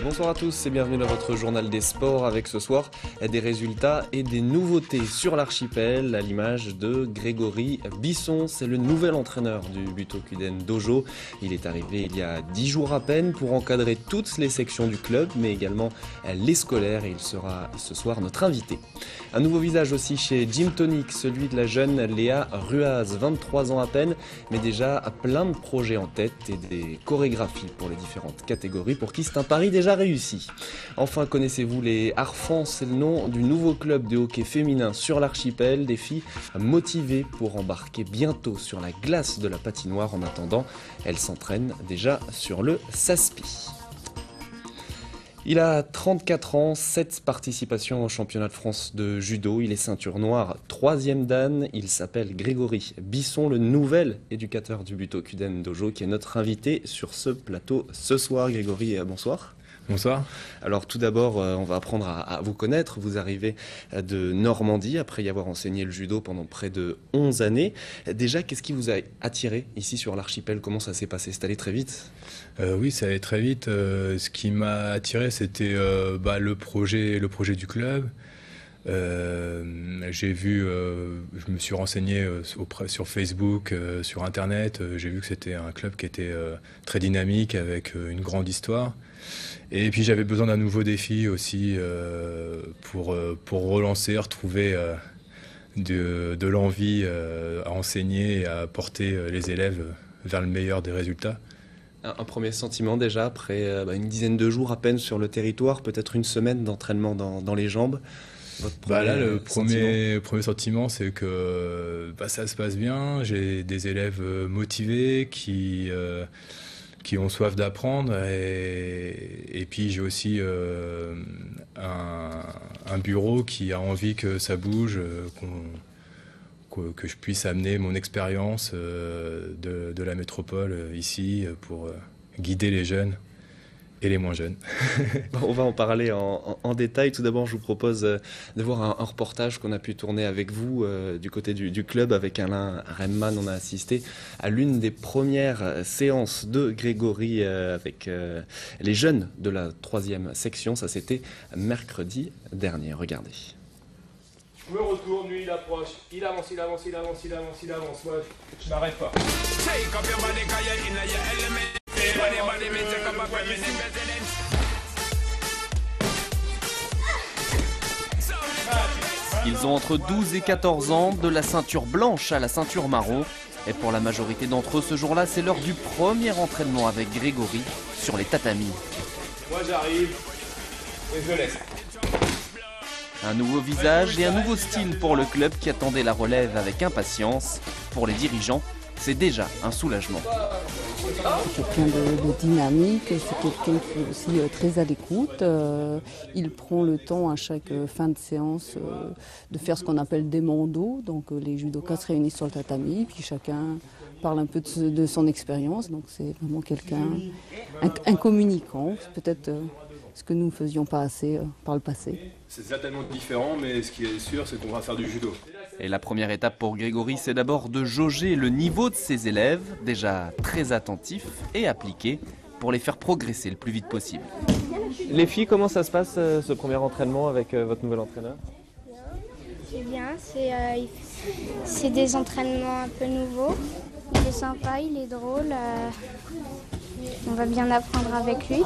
Bonsoir à tous et bienvenue dans votre journal des sports avec ce soir des résultats et des nouveautés sur l'archipel à l'image de Grégory Bisson. C'est le nouvel entraîneur du Butokuden Dojo. Il est arrivé il y a 10 jours à peine pour encadrer toutes les sections du club mais également les scolaires et il sera ce soir notre invité. Un nouveau visage aussi chez Gym Tonic, celui de la jeune Léa Ruaz, 23 ans à peine mais déjà plein de projets en tête et des chorégraphies pour les différentes catégories pour qui c'est un pari déjà réussi. Enfin, connaissez-vous les Harfans? C'est le nom du nouveau club de hockey féminin sur l'archipel. Des filles motivées pour embarquer bientôt sur la glace de la patinoire. En attendant, elles s'entraînent déjà sur le SASPI. Il a 34 ans, 7 participations au championnat de France de judo. Il est ceinture noire, 3e dan. Il s'appelle Grégory Bisson, le nouvel éducateur du Butokuden Dojo, qui est notre invité sur ce plateau ce soir. Grégory, bonsoir. Bonsoir. Alors tout d'abord, on va apprendre à vous connaître. Vous arrivez de Normandie après y avoir enseigné le judo pendant près de 11 années. Déjà, qu'est-ce qui vous a attiré ici sur l'archipel? Comment ça s'est passé? C'est allé très vite? Oui, ça allait très vite. Ce qui m'a attiré, c'était le projet du club. J'ai vu, je me suis renseigné sur Facebook, sur Internet. J'ai vu que c'était un club qui était très dynamique avec une grande histoire. Et puis j'avais besoin d'un nouveau défi aussi pour relancer, retrouver de l'envie à enseigner et à porter les élèves vers le meilleur des résultats. Un premier sentiment déjà après une dizaine de jours à peine sur le territoire, peut-être une semaine d'entraînement dans les jambes. Le premier sentiment, c'est que ça se passe bien. J'ai des élèves motivés qui ont soif d'apprendre et puis j'ai aussi un bureau qui a envie que ça bouge, que je puisse amener mon expérience de la métropole ici pour guider les jeunes et les moins jeunes. On va en parler en détail. Tout d'abord, je vous propose de voir un reportage qu'on a pu tourner avec vous du côté du club avec Alain Remman. On a assisté à l'une des premières séances de Grégory avec les jeunes de la 3e section. Ça, c'était mercredi dernier. Regardez. Je me retourne, lui il approche, il avance. Moi, je m'arrête pas. Ils ont entre 12 et 14 ans, de la ceinture blanche à la ceinture marron. Et pour la majorité d'entre eux, ce jour-là, c'est l'heure du premier entraînement avec Grégory sur les tatamis. Moi j'arrive et je laisse. Un nouveau visage et un nouveau style pour le club qui attendait la relève avec impatience. Pour les dirigeants, c'est déjà un soulagement. C'est quelqu'un de dynamique, c'est quelqu'un qui est aussi très à l'écoute. Il prend le temps à chaque fin de séance de faire ce qu'on appelle des mandos. Donc les judokas se réunissent sur le tatami, puis chacun parle un peu de son expérience. Donc c'est vraiment quelqu'un, un communicant, c'est peut-être ce que nous ne faisions pas assez par le passé. C'est certainement différent, mais ce qui est sûr, c'est qu'on va faire du judo. Et la première étape pour Grégory, c'est d'abord de jauger le niveau de ses élèves, déjà très attentifs et appliqués, pour les faire progresser le plus vite possible. Les filles, comment ça se passe ce premier entraînement avec votre nouvel entraîneur? C'est bien, c'est des entraînements un peu nouveaux. Il est sympa, il est drôle. On va bien apprendre avec lui.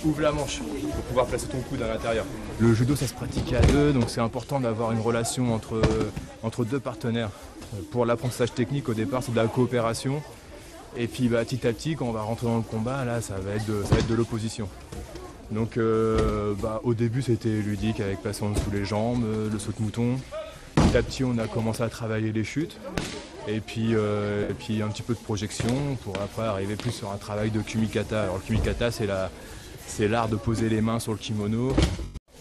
Ouvre la manche pour pouvoir placer ton coude à l'intérieur. Le judo, ça se pratique à deux, donc c'est important d'avoir une relation entre deux partenaires. Pour l'apprentissage technique, au départ, c'est de la coopération. Et puis petit à petit, quand on va rentrer dans le combat, là, ça va être de l'opposition. Donc au début, c'était ludique avec passer en dessous les jambes, le saut de mouton. Petit à petit, on a commencé à travailler les chutes. Et puis un petit peu de projection pour après arriver plus sur un travail de kumikata. Alors le kumikata, c'est l'art de poser les mains sur le kimono.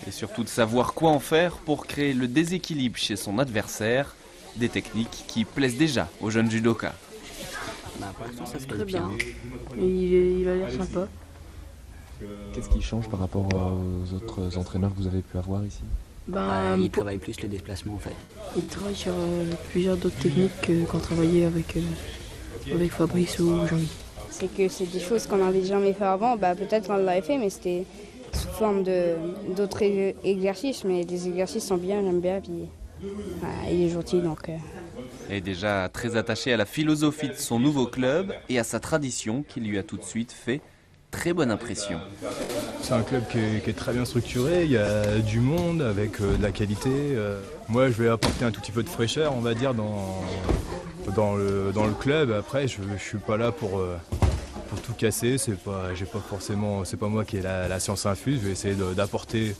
Et surtout de savoir quoi en faire pour créer le déséquilibre chez son adversaire. Des techniques qui plaisent déjà aux jeunes judokas. Ça se très bien. Et il a l'air sympa. Qu'est-ce qui change par rapport aux autres entraîneurs que vous avez pu avoir ici? Il travaille plus le déplacement en fait. Il travaille sur plusieurs d'autres techniques qu'on travaillait avec Fabrice ou Jean-Guy. c'est que c'est des choses qu'on n'avait jamais fait avant. Peut-être qu'on l'avait fait, mais c'était sous forme d'autres exercices. Mais les exercices sont bien, j'aime bien. Puis, il est gentil, donc... Elle est déjà très attachée à la philosophie de son nouveau club et à sa tradition qui lui a tout de suite fait très bonne impression. C'est un club qui est très bien structuré, il y a du monde avec de la qualité. Moi je vais apporter un tout petit peu de fraîcheur, on va dire, dans le club. Après je suis pas là pour tout casser, c'est pas moi qui ai la science infuse, je vais essayer d'apporter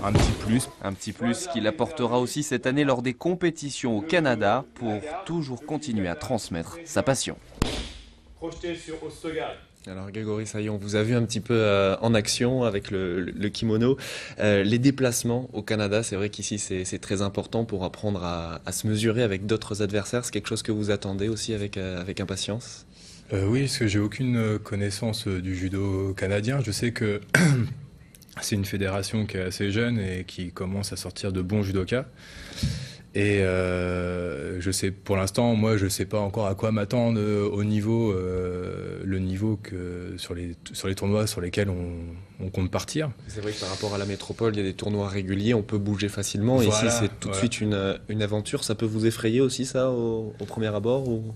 un petit plus. Un petit plus qu'il apportera aussi cette année lors des compétitions au Canada pour toujours continuer à transmettre sa passion. Projeté sur Ostogal. Alors Grégory, ça y est, on vous a vu un petit peu en action avec le kimono. Les déplacements au Canada, c'est vrai qu'ici c'est très important pour apprendre à se mesurer avec d'autres adversaires. C'est quelque chose que vous attendez aussi avec impatience? Oui, parce que j'ai aucune connaissance du judo canadien. Je sais que c'est une fédération qui est assez jeune et qui commence à sortir de bons judokas. Et je sais, pour l'instant, moi, je sais pas encore à quoi m'attendre au niveau, le niveau que sur les tournois sur lesquels on compte partir. C'est vrai que par rapport à la métropole, il y a des tournois réguliers, on peut bouger facilement. Voilà, ici, c'est tout de suite une aventure. Ça peut vous effrayer aussi, ça, au premier abord ou...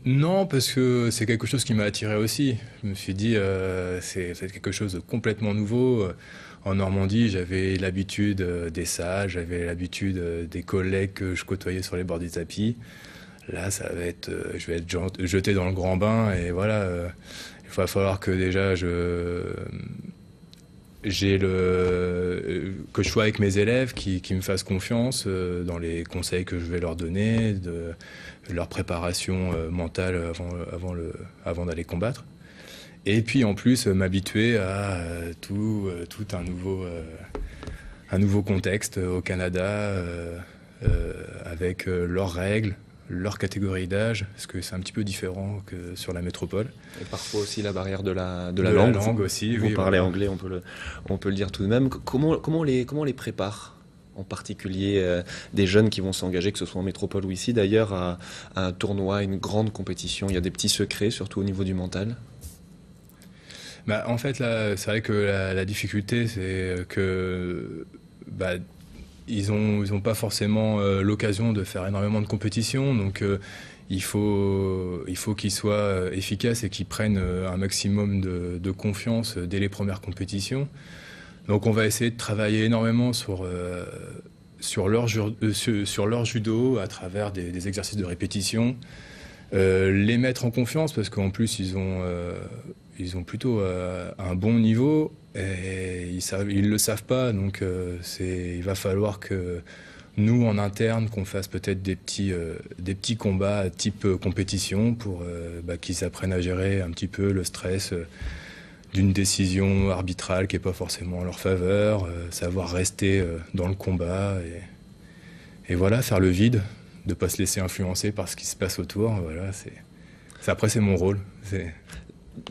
Non, parce que c'est quelque chose qui m'a attiré aussi. Je me suis dit, c'est quelque chose de complètement nouveau. En Normandie, j'avais l'habitude des salles, j'avais l'habitude des collègues que je côtoyais sur les bords du tapis. Là, je vais être jeté dans le grand bain et voilà. Il va falloir que déjà que je sois avec mes élèves qui me fassent confiance dans les conseils que je vais leur donner, de leur préparation mentale avant d'aller combattre. Et puis en plus m'habituer à tout un nouveau contexte au Canada avec leurs règles, leur catégorie d'âge, parce que c'est un petit peu différent que sur la métropole. Et parfois aussi la barrière de la langue. La langue aussi. Vous parlez anglais, on peut le dire tout de même. Comment on les prépare, en particulier des jeunes qui vont s'engager, que ce soit en métropole ou ici d'ailleurs, à un tournoi, une grande compétition? Il y a des petits secrets, surtout au niveau du mental? En fait, là, c'est vrai que la difficulté, c'est que ils ont pas forcément l'occasion de faire énormément de compétitions, donc il faut qu'ils soient efficaces et qu'ils prennent un maximum de confiance dès les premières compétitions. Donc on va essayer de travailler énormément sur leur judo à travers des exercices de répétition, les mettre en confiance parce qu'en plus ils ont plutôt un bon niveau et ils le savent pas, donc il va falloir que nous en interne qu'on fasse peut-être des petits combats type compétition pour qu'ils apprennent à gérer un petit peu le stress d'une décision arbitrale qui est pas forcément en leur faveur, savoir rester dans le combat et voilà, faire le vide, de pas se laisser influencer par ce qui se passe autour. Voilà, après c'est mon rôle.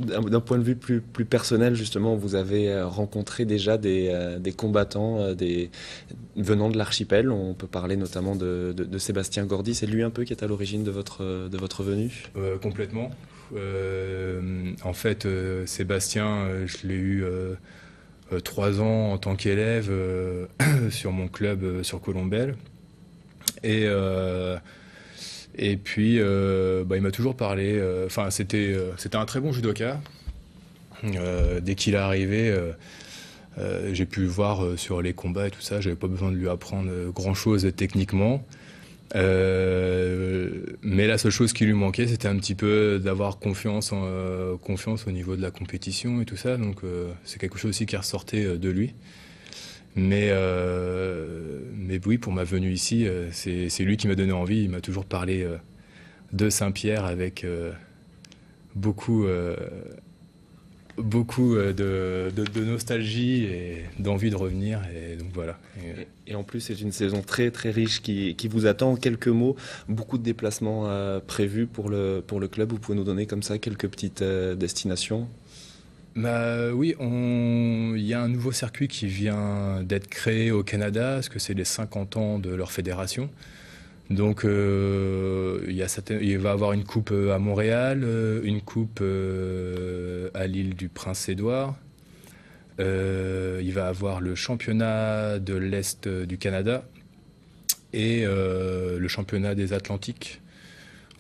D'un point de vue plus personnel, justement, vous avez rencontré déjà des combattants venant de l'archipel. On peut parler notamment de Sébastien Gordy. C'est lui un peu qui est à l'origine de votre venue? Complètement. En fait, Sébastien, je l'ai eu 3 ans en tant qu'élève sur mon club sur Colombelle. Et puis, il m'a toujours parlé. C'était un très bon judoka. Dès qu'il est arrivé, j'ai pu le voir sur les combats et tout ça. J'avais pas besoin de lui apprendre grand-chose techniquement. Mais la seule chose qui lui manquait, c'était un petit peu d'avoir confiance au niveau de la compétition et tout ça. Donc, c'est quelque chose aussi qui ressortait de lui. Mais oui, pour ma venue ici, c'est lui qui m'a donné envie. Il m'a toujours parlé de Saint-Pierre avec beaucoup de nostalgie et d'envie de revenir. Et donc voilà. Et en plus, c'est une saison très très riche qui vous attend. En quelques mots, beaucoup de déplacements prévus pour le club. Vous pouvez nous donner comme ça quelques petites destinations? Oui, il y a un nouveau circuit qui vient d'être créé au Canada, parce que c'est les 50 ans de leur fédération. Donc il va avoir une coupe à Montréal, une coupe à l'île du Prince-Édouard. Il va avoir le championnat de l'Est du Canada et le championnat des Atlantiques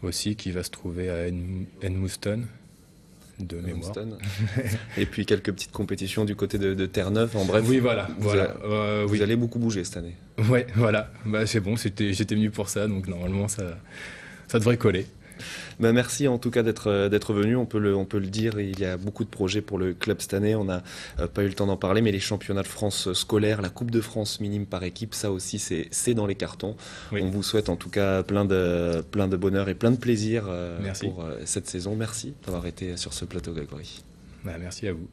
aussi qui va se trouver à Edmundston de mémoire. Et puis quelques petites compétitions du côté de Terre-Neuve. En bref, oui, voilà. Vous allez beaucoup bouger cette année. Ouais, voilà. Bah, c'est bon, j'étais venu pour ça, donc normalement ça devrait coller. Ben merci en tout cas d'être venu. On peut le dire, il y a beaucoup de projets pour le club cette année. On n'a pas eu le temps d'en parler, mais les championnats de France scolaires, la Coupe de France minime par équipe, ça aussi c'est dans les cartons. Oui. On vous souhaite en tout cas plein de bonheur et plein de plaisir pour cette saison. Merci d'avoir été sur ce plateau, Grégory. Ben, merci à vous.